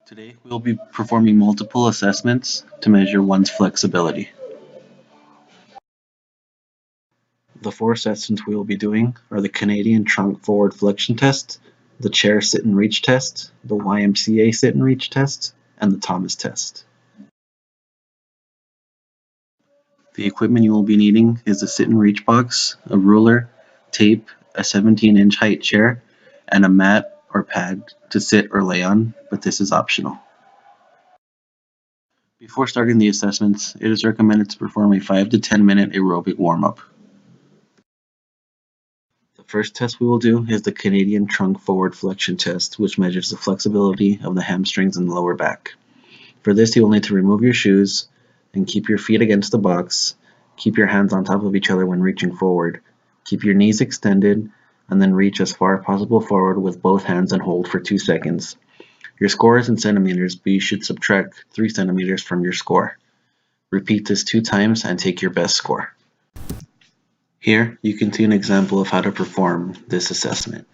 Today, we'll be performing multiple assessments to measure one's flexibility. The four assessments we will be doing are the Canadian Trunk Forward Flexion Test, the Chair Sit and Reach Test, the YMCA Sit and Reach Test, and the Thomas Test. The equipment you will be needing is a sit and reach box, a ruler, tape, a 17-inch height chair, and a mat or pad to sit or lay on, but this is optional. Before starting the assessments, it is recommended to perform a 5 to 10 minute aerobic warm-up. The first test we will do is the Canadian Trunk Forward Flexion Test, which measures the flexibility of the hamstrings and the lower back. For this, you will need to remove your shoes and keep your feet against the box. Keep your hands on top of each other when reaching forward. Keep your knees extended and then reach as far as possible forward with both hands and hold for 2 seconds. Your score is in centimeters, but you should subtract 3 centimeters from your score. Repeat this 2 times and take your best score. Here, you can see an example of how to perform this assessment.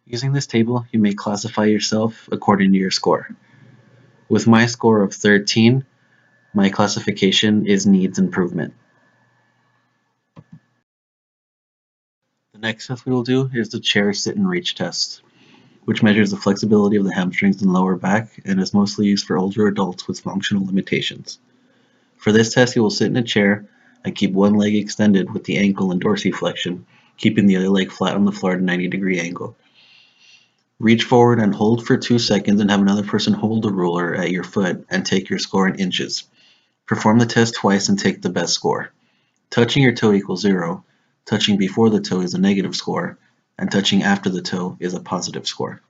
Using this table, you may classify yourself according to your score. With my score of 13, my classification is needs improvement. The next test we will do is the Chair Sit and Reach test, which measures the flexibility of the hamstrings and lower back and is mostly used for older adults with functional limitations. For this test, you will sit in a chair and keep one leg extended with the ankle and dorsiflexion, keeping the other leg flat on the floor at a 90-degree angle. Reach forward and hold for 2 seconds and have another person hold the ruler at your foot and take your score in inches. Perform the test twice and take the best score. Touching your toe equals 0, touching before the toe is a negative score, and touching after the toe is a positive score.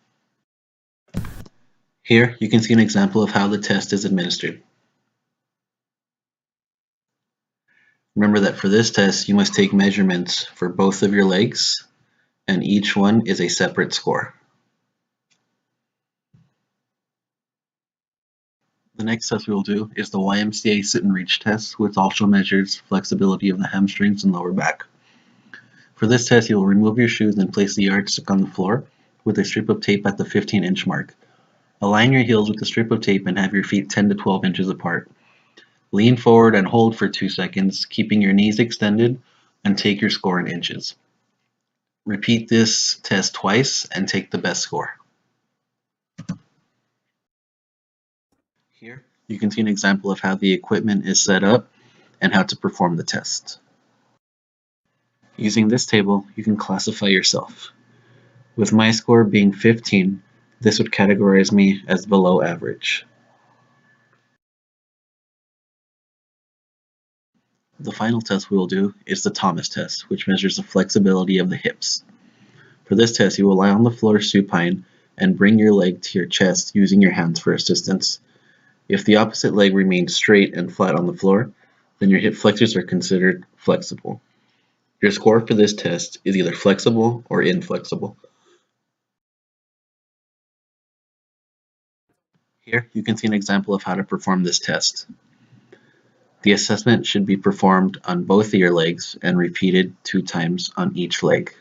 Here, you can see an example of how the test is administered. Remember that for this test, you must take measurements for both of your legs, and each one is a separate score. The next test we will do is the YMCA Sit and Reach test, which also measures flexibility of the hamstrings and lower back. For this test, you will remove your shoes and place the yardstick on the floor with a strip of tape at the 15-inch mark. Align your heels with the strip of tape and have your feet 10 to 12 inches apart. Lean forward and hold for 2 seconds, keeping your knees extended, and take your score in inches. Repeat this test twice and take the best score. Here, you can see an example of how the equipment is set up and how to perform the test. Using this table, you can classify yourself. With my score being 15, this would categorize me as below average. The final test we will do is the Thomas test, which measures the flexibility of the hips. For this test, you will lie on the floor supine and bring your leg to your chest using your hands for assistance. If the opposite leg remains straight and flat on the floor, then your hip flexors are considered flexible. Your score for this test is either flexible or inflexible. Here, you can see an example of how to perform this test. The assessment should be performed on both of your legs and repeated 2 times on each leg.